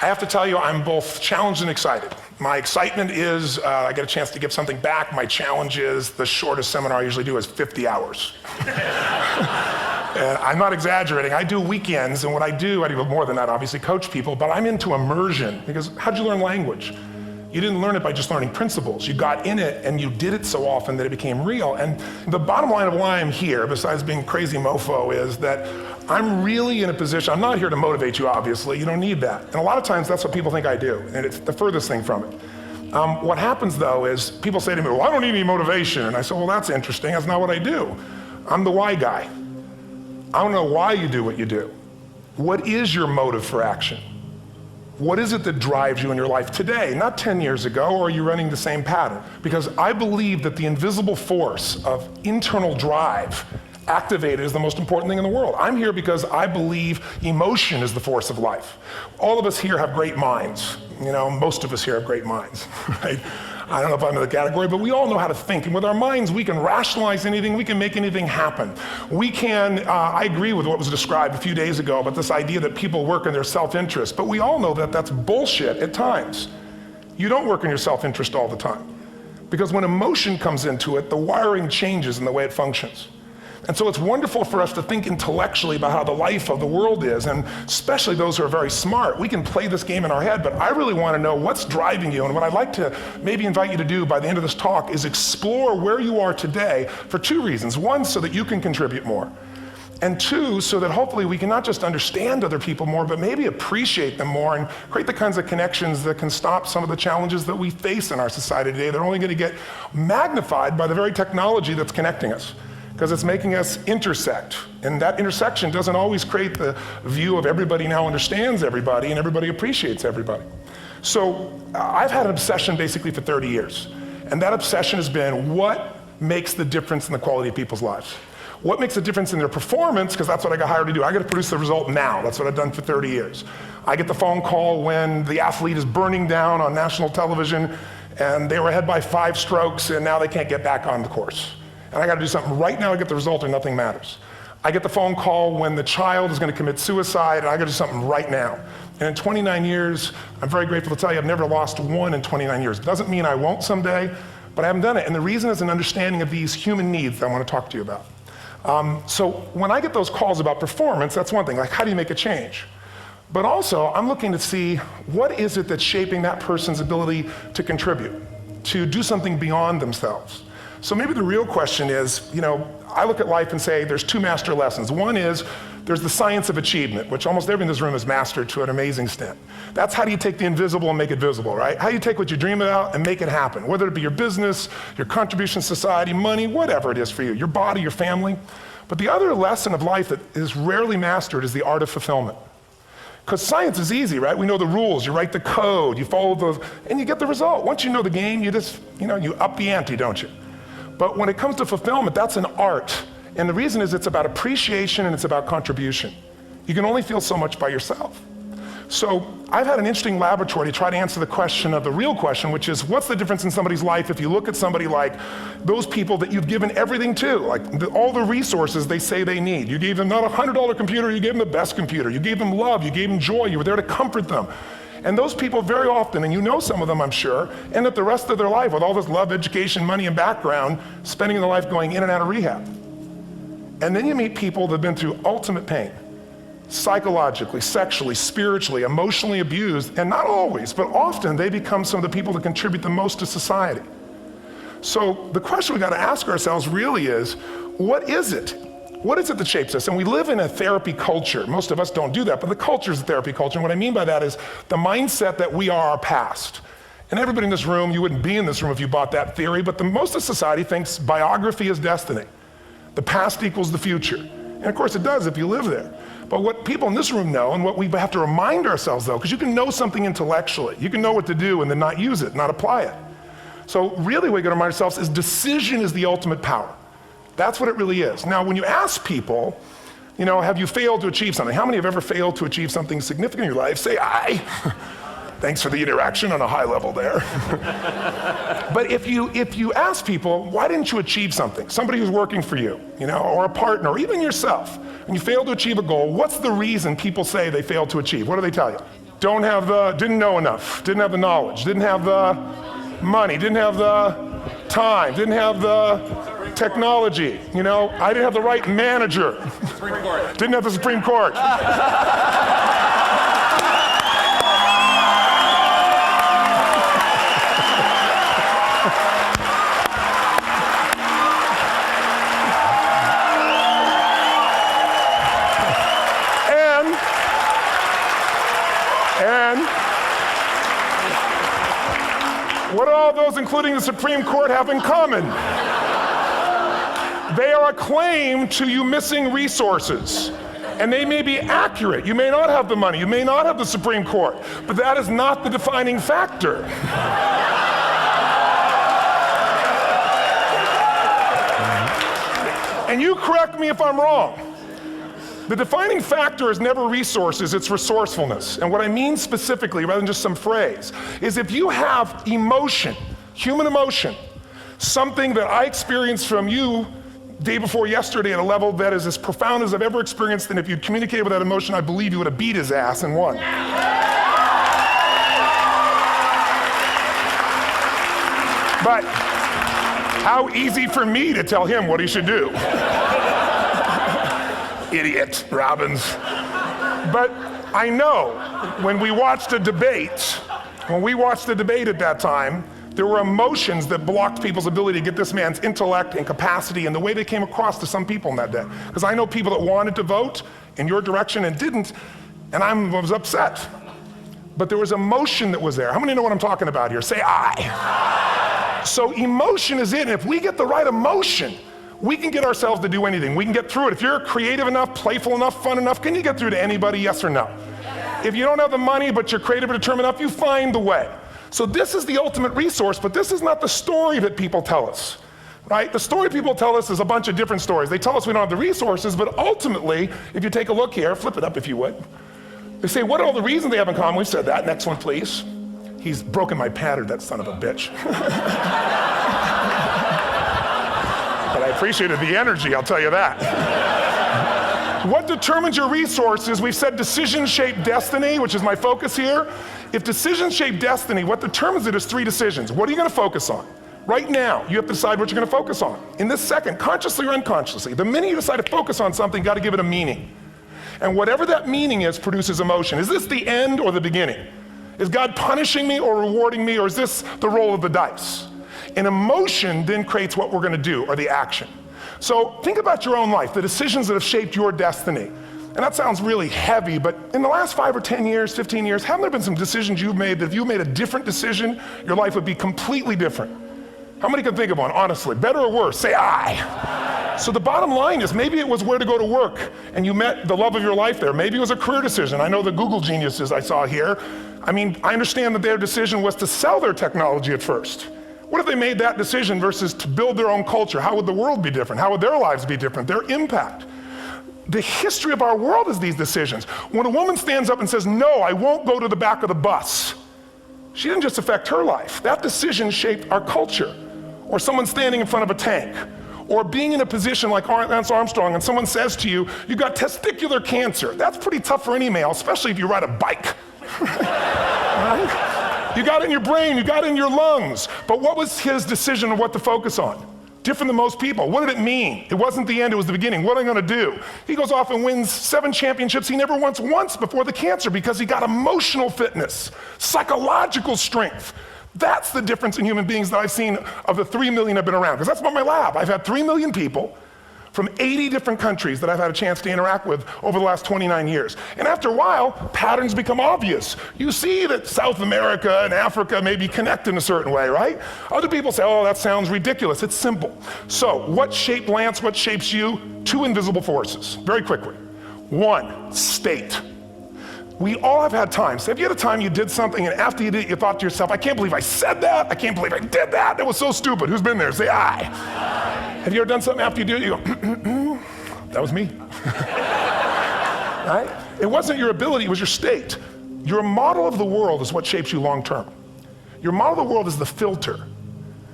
I have to tell you, I'm both challenged and excited. My excitement is I get a chance to give something back. My challenge is the shortest seminar I usually do is 50 hours. And I'm not exaggerating. I do weekends, and what I do more than that, obviously, coach people, but I'm into immersion, because how'd you learn language? You didn't learn it by just learning principles. You got in it, and you did it so often that it became real. And the bottom line of why I'm here, besides being crazy mofo, is that I'm really in a position, I'm not here to motivate you, obviously. You don't need that. And a lot of times, that's what people think I do, and it's the furthest thing from it. What happens, though, is people say to me, well, I don't need any motivation. And I say, well, that's interesting. That's not what I do. I'm the why guy. I don't know why you do what you do. What is your motive for action? What is it that drives you in your life today, not 10 years ago, or are you running the same pattern? Because I believe that the invisible force of internal drive activated is the most important thing in the world. I'm here because I believe emotion is the force of life. All of us here have great minds. You know, most of us here have great minds, right? I don't know if I'm in the category, but we all know how to think. And with our minds, we can rationalize anything, we can make anything happen. We can, I agree with what was described a few days ago about this idea that people work in their self-interest, but we all know that that's bullshit at times. You don't work in your self-interest all the time. Because when emotion comes into it, the wiring changes in the way it functions. And so it's wonderful for us to think intellectually about how the life of the world is, and especially those who are very smart. We can play this game in our head, but I really want to know what's driving you. And what I'd like to maybe invite you to do by the end of this talk is explore where you are today for two reasons. One, so that you can contribute more. And two, so that hopefully we can not just understand other people more, but maybe appreciate them more and create the kinds of connections that can stop some of the challenges that we face in our society today. They're only going to get magnified by the very technology that's connecting us, because it's making us intersect. And that intersection doesn't always create the view of everybody now understands everybody and everybody appreciates everybody. So I've had an obsession basically for 30 years. And that obsession has been what makes the difference in the quality of people's lives? What makes a difference in their performance? Because that's what I got hired to do. I got to produce the result now. That's what I've done for 30 years. I get the phone call when the athlete is burning down on national television and they were ahead by 5 strokes and now they can't get back on the course. And I got to do something right now to get the result or nothing matters. I get the phone call when the child is going to commit suicide, and I got to do something right now. And in 29 years, I'm very grateful to tell you I've never lost one in 29 years. It doesn't mean I won't someday, but I haven't done it. And the reason is an understanding of these human needs that I want to talk to you about. So when I get those calls about performance, that's one thing, like how do you make a change? But also, I'm looking to see what is it that's shaping that person's ability to contribute, to do something beyond themselves. So maybe the real question is, you know, I look at life and say there's 2 master lessons. One is there's the science of achievement, which almost everyone in this room has mastered to an amazing extent. That's how do you take the invisible and make it visible, right? How do you take what you dream about and make it happen, whether it be your business, your contribution to society, money, whatever it is for you, your body, your family. But the other lesson of life that is rarely mastered is the art of fulfillment. Because science is easy, right? We know the rules, you write the code, you follow and you get the result. Once you know the game, you just, you up the ante, don't you? But when it comes to fulfillment, that's an art. And the reason is it's about appreciation and it's about contribution. You can only feel so much by yourself. So I've had an interesting laboratory to try to answer the question of the real question, which is what's the difference in somebody's life if you look at somebody like those people that you've given everything to, like all the resources they say they need. You gave them not a $100 computer, you gave them the best computer. You gave them love, you gave them joy, you were there to comfort them. And those people very often, and you know some of them I'm sure, end up the rest of their life with all this love, education, money, and background, spending their life going in and out of rehab. And then you meet people that have been through ultimate pain, psychologically, sexually, spiritually, emotionally abused, and not always, but often they become some of the people that contribute the most to society. So the question we got to ask ourselves really is, what is it? What is it that shapes us? And we live in a therapy culture. Most of us don't do that, but the culture is a therapy culture. And what I mean by that is the mindset that we are our past. And everybody in this room, you wouldn't be in this room if you bought that theory, but most of society thinks biography is destiny. The past equals the future. And of course it does if you live there. But what people in this room know, and what we have to remind ourselves though, because you can know something intellectually, you can know what to do and then not use it, not apply it. So really what we gotta remind ourselves is decision is the ultimate power. That's what it really is. Now, when you ask people, have you failed to achieve something? How many have ever failed to achieve something significant in your life? Say, I. Thanks for the interaction on a high level there. But if you ask people, why didn't you achieve something? Somebody who's working for you, or a partner, or even yourself, and you failed to achieve a goal, what's the reason people say they failed to achieve? What do they tell you? didn't know enough, didn't have the knowledge, didn't have the money, didn't have the time, didn't have the technology. You know, I didn't have the right manager. Supreme Court. Didn't have the Supreme Court. And what do all those, including the Supreme Court, have in common? They are a claim to you missing resources. And they may be accurate. You may not have the money, you may not have the Supreme Court, but that is not the defining factor. And you correct me if I'm wrong. The defining factor is never resources, it's resourcefulness. And what I mean specifically, rather than just some phrase, is if you have emotion, human emotion, something that I experienced from you day before yesterday at a level that is as profound as I've ever experienced, and if you'd communicated with that emotion, I believe you would have beat his ass and won. But how easy for me to tell him what he should do. Idiot, Robbins. But I know when we watched a debate, at that time, there were emotions that blocked people's ability to get this man's intellect and capacity and the way they came across to some people in that day. Because I know people that wanted to vote in your direction and didn't, and I was upset. But there was emotion that was there. How many know what I'm talking about here? Say I. So emotion is it, and if we get the right emotion, we can get ourselves to do anything. We can get through it. If you're creative enough, playful enough, fun enough, can you get through to anybody, yes or no? If you don't have the money, but you're creative and determined enough, you find the way. So this is the ultimate resource, but this is not the story that people tell us, right? The story people tell us is a bunch of different stories. They tell us we don't have the resources, but ultimately, if you take a look here, flip it up if you would. They say, what are all the reasons they have in common? We've said that. Next one, please. He's broken my pattern, that son of a bitch. But I appreciated the energy, I'll tell you that. What determines your resources? We've said decisions shape destiny, which is my focus here. If decisions shape destiny, what determines it is 3 decisions. What are you going to focus on? Right now, you have to decide what you're going to focus on. In this second, consciously or unconsciously, the minute you decide to focus on something, you got to give it a meaning. And whatever that meaning is produces emotion. Is this the end or the beginning? Is God punishing me or rewarding me, or is this the roll of the dice? And emotion then creates what we're going to do, or the action. So think about your own life, the decisions that have shaped your destiny. And that sounds really heavy, but in the last 5 or 10 years, 15 years, haven't there been some decisions you've made that if you made a different decision, your life would be completely different? How many can think of one, honestly? Better or worse? Say I. So the bottom line is maybe it was where to go to work and you met the love of your life there. Maybe it was a career decision. I know the Google geniuses I saw here. I mean, I understand that their decision was to sell their technology at first. What if they made that decision versus to build their own culture? How would the world be different? How would their lives be different? Their impact. The history of our world is these decisions. When a woman stands up and says, no, I won't go to the back of the bus, she didn't just affect her life. That decision shaped our culture. Or someone standing in front of a tank. Or being in a position like Lance Armstrong and someone says to you, you got testicular cancer. That's pretty tough for any male, especially if you ride a bike. Right? You got it in your brain, you got it in your lungs. But what was his decision of what to focus on? Different than most people. What did it mean? It wasn't the end, it was the beginning. What am I gonna do? He goes off and wins 7 championships he never won once before the cancer because he got emotional fitness, psychological strength. That's the difference in human beings that I've seen of the 3 million I've been around, because that's about my lab. I've had 3 million people from 80 different countries that I've had a chance to interact with over the last 29 years. And after a while, patterns become obvious. You see that South America and Africa may be connected in a certain way, right? Other people say, oh, that sounds ridiculous. It's simple. So what shaped Lance, what shapes you? 2 invisible forces, very quickly. 1, state. We all have had times. Have you had a time you did something and after you did it, you thought to yourself, I can't believe I said that. I can't believe I did that. That was so stupid. Who's been there? Say I. Have you ever done something after you did it, you go, that was me. Right? It wasn't your ability, it was your state. Your model of the world is what shapes you long term. Your model of the world is the filter.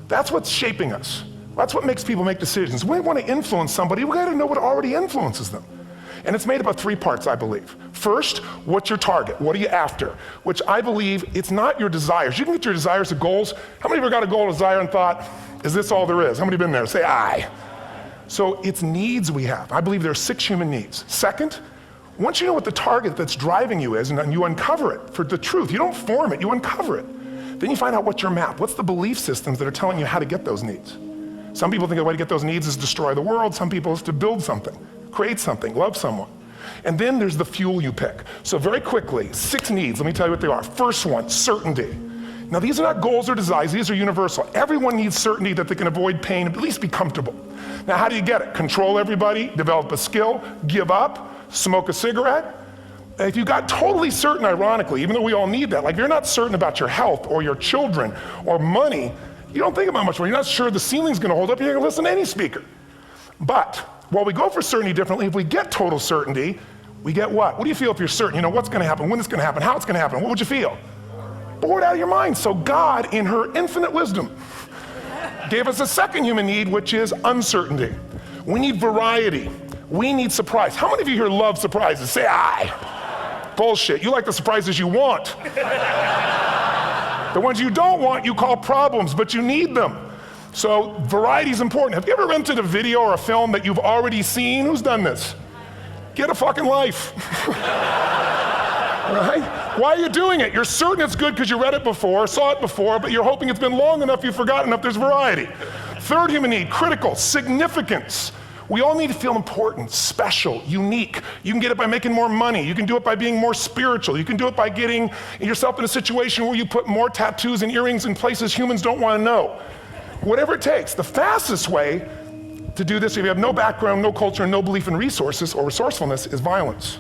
That's what's shaping us. That's what makes people make decisions. When we want to influence somebody, we gotta know what already influences them. And it's made up of 3 parts, I believe. First, what's your target? What are you after? Which I believe it's not your desires. You can get your desires to goals. How many of you got a goal, desire, and thought, is this all there is? How many have been there? Say aye. So it's needs we have. I believe there are 6 human needs. Second, once you know what the target that's driving you is, and you uncover it for the truth, you don't form it, you uncover it. Then you find out what's your map. What's the belief systems that are telling you how to get those needs? Some people think the way to get those needs is destroy the world. Some people is to build something, create something, love someone. And then there's the fuel you pick. So very quickly, 6 needs, let me tell you what they are. First one, certainty. Now these are not goals or desires, these are universal. Everyone needs certainty that they can avoid pain, at least be comfortable. Now how do you get it? Control everybody, develop a skill, give up, smoke a cigarette. If you got totally certain, ironically, even though we all need that, like if you're not certain about your health or your children or money, you don't think about much more. You're not sure the ceiling's gonna hold up, you're gonna listen to any speaker. But while we go for certainty differently, if we get total certainty, we get what? What do you feel if you're certain? You know what's gonna happen, when it's gonna happen, how it's gonna happen, what would you feel? Bored out of your mind. So God, in her infinite wisdom, gave us a second human need, which is uncertainty. We need variety. We need surprise. How many of you here love surprises? Say aye. Bullshit. You like the surprises you want. The ones you don't want, you call problems, but you need them. So variety is important. Have you ever rented a video or a film that you've already seen? Who's done this? Get a fucking life. Right? Why are you doing it? You're certain it's good because you read it before, saw it before, but you're hoping it's been long enough you've forgotten enough there's variety. Third human need, critical, significance. We all need to feel important, special, unique. You can get it by making more money. You can do it by being more spiritual. You can do it by getting yourself in a situation where you put more tattoos and earrings in places humans don't want to know. Whatever it takes. The fastest way to do this, if you have no background, no culture, and no belief in resources or resourcefulness, is violence.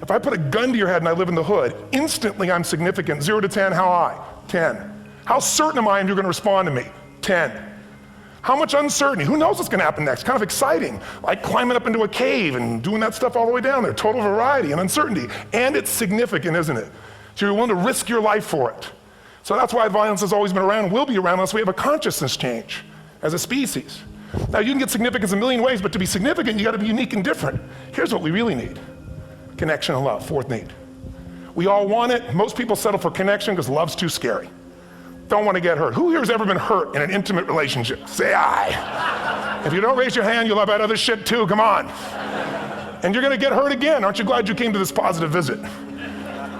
If I put a gun to your head and I live in the hood, instantly I'm significant. 0 to 10, how high? 10. How certain am I you're gonna respond to me? 10. How much uncertainty? Who knows what's gonna happen next? Kind of exciting, like climbing up into a cave and doing that stuff all the way down there. Total variety and uncertainty. And it's significant, isn't it? So you're willing to risk your life for it. So that's why violence has always been around and will be around unless we have a consciousness change as a species. Now you can get significance a million ways, but to be significant, you gotta be unique and different. Here's what we really need. Connection and love, fourth need. We all want it. Most people settle for connection because love's too scary. Don't want to get hurt. Who here has ever been hurt in an intimate relationship? Say aye. If you don't raise your hand, you'll have had other shit too, come on. And you're gonna get hurt again. Aren't you glad you came to this positive visit?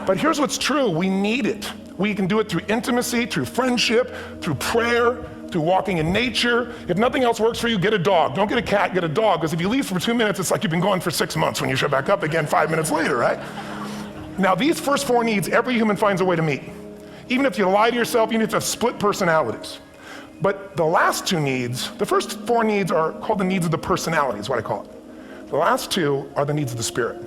But here's what's true, we need it. We can do it through intimacy, through friendship, through prayer, through walking in nature. If nothing else works for you, get a dog. Don't get a cat, get a dog, because if you leave for 2 minutes, it's like you've been gone for 6 months when you show back up again 5 minutes later, right? Now these first 4 needs, every human finds a way to meet. Even if you lie to yourself, even if you have split personalities. But the last 2 needs, the first 4 needs are called the needs of the personality, is what I call it. The last 2 are the needs of the spirit.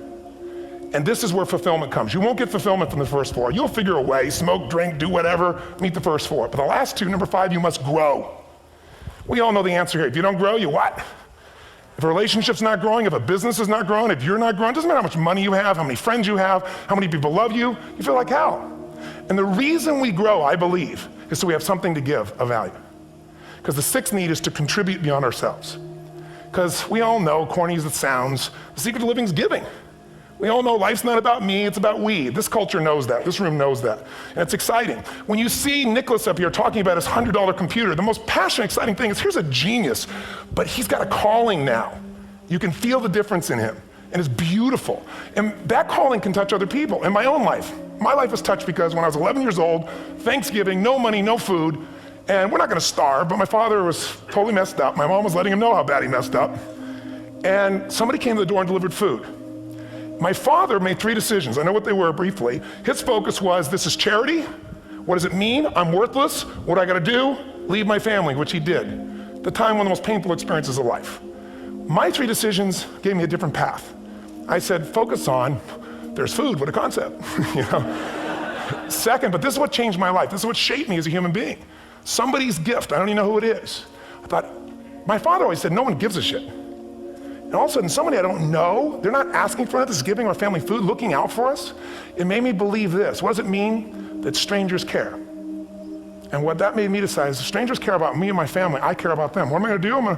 And this is where fulfillment comes. You won't get fulfillment from the first 4. You'll figure a way, smoke, drink, do whatever, meet the first 4. But the last 2, number 5, you must grow. We all know the answer here. If you don't grow, you what? If a relationship's not growing, if a business is not growing, if you're not growing, it doesn't matter how much money you have, how many friends you have, how many people love you, you feel like hell. And the reason we grow, I believe, is so we have something to give of value. Because the 6th need is to contribute beyond ourselves. Because we all know, corny as it sounds, the secret of living is giving. We all know life's not about me, it's about we. This culture knows that, this room knows that. And it's exciting. When you see Nicholas up here talking about his $100 computer, the most passionate, exciting thing is here's a genius, but he's got a calling now. You can feel the difference in him, and it's beautiful. And that calling can touch other people. In my own life, my life was touched because when I was 11 years old, Thanksgiving, no money, no food, and we're not gonna starve, but my father was totally messed up. My mom was letting him know how bad he messed up. And somebody came to the door and delivered food. My father made 3 decisions. I know what they were briefly. His focus was, this is charity. What does it mean? I'm worthless. What do I gotta do? Leave my family, which he did. The time, one of the most painful experiences of life. My 3 decisions gave me a different path. I said, focus on, there's food, what a concept, you know? Second, but this is what changed my life. This is what shaped me as a human being. Somebody's gift, I don't even know who it is. I thought, my father always said, no one gives a shit. And all of a sudden, somebody I don't know, they're not asking for it, this is giving our family food, looking out for us. It made me believe this. What does it mean that strangers care? And what that made me decide is if strangers care about me and my family, I care about them. What am I gonna do? I'm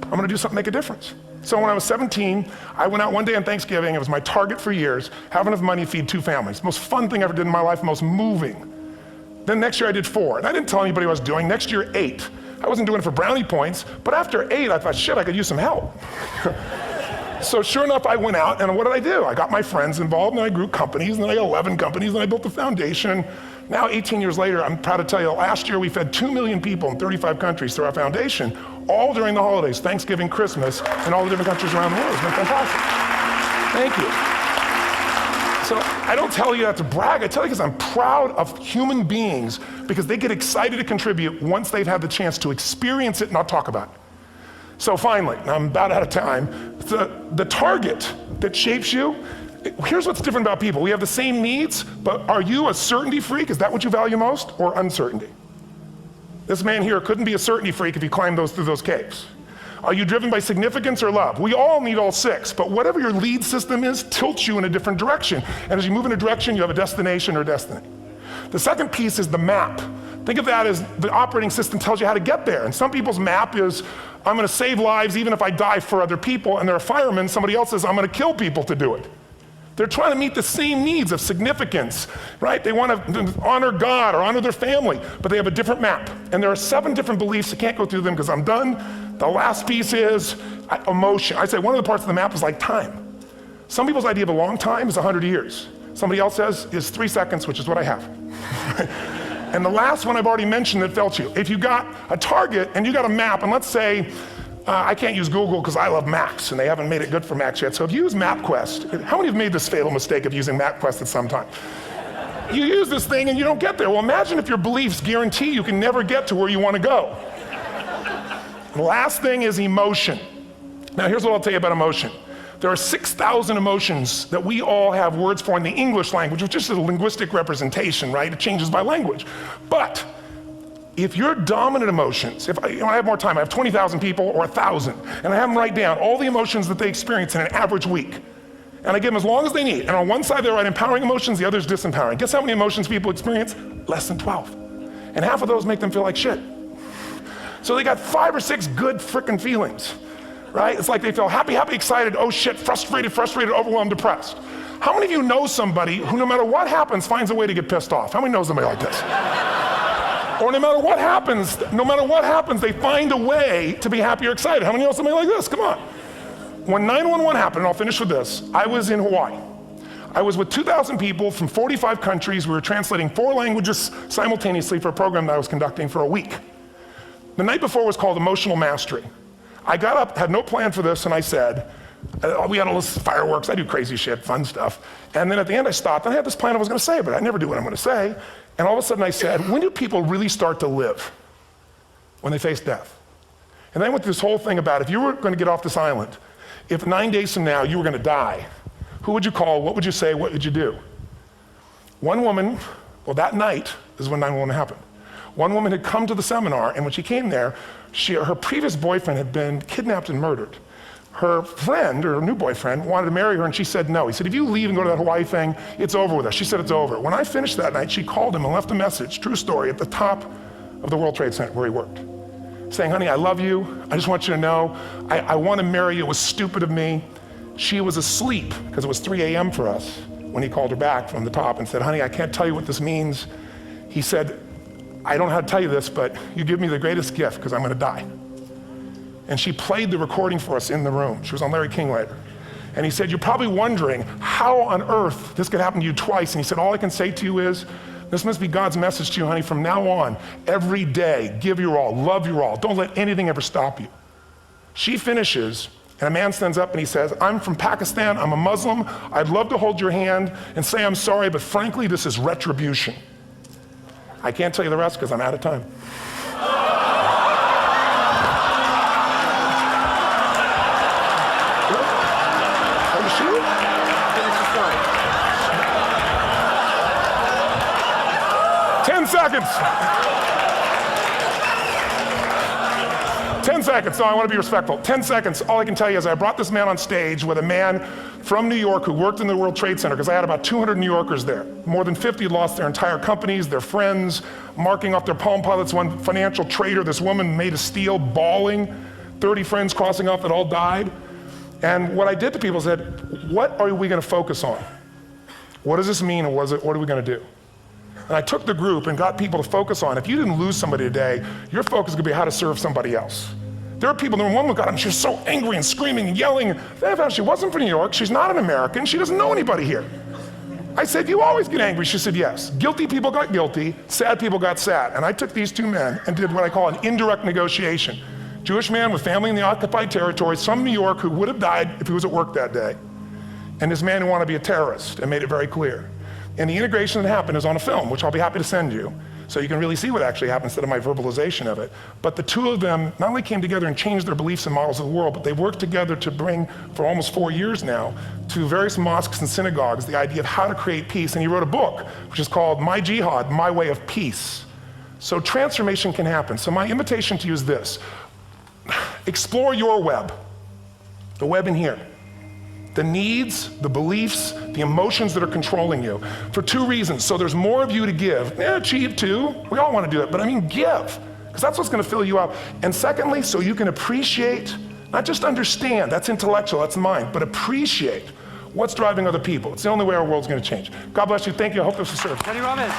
gonna do something to make a difference. So when I was 17, I went out one day on Thanksgiving. It was my target for years, have enough money to feed 2 families. Most fun thing I ever did in my life, most moving. Then next year I did 4, and I didn't tell anybody what I was doing. Next year, 8. I wasn't doing it for brownie points, but after 8, I thought, shit, I could use some help. So sure enough, I went out, and what did I do? I got my friends involved, and I grew companies, and then I got 11 companies, and I built a foundation. Now, 18 years later, I'm proud to tell you, last year we fed 2 million people in 35 countries through our foundation, all during the holidays, Thanksgiving, Christmas, and all the different countries around the world. It's been fantastic. Thank you. So I don't tell you that to brag, I tell you because I'm proud of human beings because they get excited to contribute once they've had the chance to experience it and not talk about it. So finally, now I'm about out of time, the target that shapes you, here's what's different about people. We have the same needs, but are you a certainty freak? Is that what you value most, or uncertainty? This man here couldn't be a certainty freak if he climbed through those caves. Are you driven by significance or love? We all need all 6, but whatever your lead system is tilts you in a different direction. And as you move in a direction, you have a destination or destiny. The second piece is the map. Think of that as the operating system tells you how to get there. And some people's map is, I'm gonna save lives even if I die for other people, and they're a fireman. Somebody else says, I'm gonna kill people to do it. They're trying to meet the same needs of significance, right? They want to honor God or honor their family, but they have a different map. And there are 7 different beliefs. I can't go through them because I'm done. The last piece is emotion. I say one of the parts of the map is like time. Some people's idea of a long time is 100 years. Somebody else says is 3 seconds, which is what I have. And the last one I've already mentioned that felt you. If you got a target and you got a map, and let's say, I can't use Google because I love maps and they haven't made it good for Macs yet. So if you use MapQuest, how many have made this fatal mistake of using MapQuest at some time? You use this thing and you don't get there. Well, imagine if your beliefs guarantee you can never get to where you want to go. The last thing is emotion. Now here's what I'll tell you about emotion. There are 6,000 emotions that we all have words for in the English language, which is a linguistic representation, right? It changes by language. But if your dominant emotions, if I have more time, I have 20,000 people or 1,000, and I have them write down all the emotions that they experience in an average week. And I give them as long as they need. And on one side they write empowering emotions, the other is disempowering. Guess how many emotions people experience? Less than 12. And half of those make them feel like shit. So they got 5 or 6 good frickin' feelings, right? It's like they feel happy, happy, excited, oh shit, frustrated, overwhelmed, depressed. How many of you know somebody who no matter what happens finds a way to get pissed off? How many know somebody like this? Or no matter what happens, they find a way to be happy or excited. How many know somebody like this? Come on. When 9/11 happened, and I'll finish with this, I was in Hawaii. I was with 2,000 people from 45 countries. We were translating 4 languages simultaneously for a program that I was conducting for a week. The night before was called Emotional Mastery. I got up, had no plan for this, and I said, we had all this fireworks, I do crazy shit, fun stuff. And then at the end I stopped, and I had this plan I was gonna say, but I never do what I'm gonna say. And all of a sudden I said, when do people really start to live? When they face death. And then I went through this whole thing about if you were gonna get off this island, if 9 days from now you were gonna die, who would you call, what would you say, what would you do? One woman, well that night is when 9/11 happened. One woman had come to the seminar, and when she came there, her previous boyfriend had been kidnapped and murdered. Her friend, or her new boyfriend, wanted to marry her, and she said no. He said, if you leave and go to that Hawaii thing, it's over with us. She said, it's over. When I finished that night, she called him and left a message, true story, at the top of the World Trade Center where he worked, saying, honey, I love you. I just want you to know, I want to marry you. It was stupid of me. She was asleep, because it was 3 a.m. for us, when he called her back from the top and said, honey, I can't tell you what this means. He said, I don't know how to tell you this, but you give me the greatest gift, because I'm going to die. And she played the recording for us in the room. She was on Larry King later. And he said, you're probably wondering how on earth this could happen to you twice. And he said, all I can say to you is, this must be God's message to you, honey. From now on, every day, give your all, love your all. Don't let anything ever stop you. She finishes, and a man stands up and he says, I'm from Pakistan, I'm a Muslim. I'd love to hold your hand and say I'm sorry, but frankly, this is retribution. I can't tell you the rest because I'm out of time. 10 seconds. No, I want to be respectful. 10 seconds. All I can tell you is I brought this man on stage with a man from New York who worked in the World Trade Center, because I had about 200 New Yorkers there. More than 50 lost their entire companies, their friends, marking off their Palm Pilots. One financial trader, this woman made of steel, bawling. 30 friends crossing off that all died. And what I did to people said, what are we going to focus on? What does this mean, and what are we going to do? And I took the group and got people to focus on, if you didn't lose somebody today, your focus is going to be how to serve somebody else. There are people, one woman got up and she was so angry and screaming and yelling. She wasn't from New York, she's not an American, she doesn't know anybody here. I said, you always get angry? She said, yes. Guilty people got guilty, sad people got sad. And I took these two men and did what I call an indirect negotiation. Jewish man with family in the occupied territory, some New York who would have died if he was at work that day. And this man who wanted to be a terrorist, and made it very clear. And the integration that happened is on a film, which I'll be happy to send you, so you can really see what actually happened instead of my verbalization of it. But the two of them not only came together and changed their beliefs and models of the world, but they worked together to bring, for almost 4 years now, to various mosques and synagogues, the idea of how to create peace. And he wrote a book, which is called My Jihad, My Way of Peace. So transformation can happen. So my invitation to you is this. Explore your web, the web in here. The needs, the beliefs, the emotions that are controlling you, for two reasons. So there's more of you to give. Achieve too, we all want to do it, but I mean give, because that's what's going to fill you up. And secondly, so you can appreciate, not just understand, that's intellectual, that's mind, but appreciate what's driving other people. It's the only way our world's going to change. God bless you, thank you, I hope this will serve. Jay Robbins.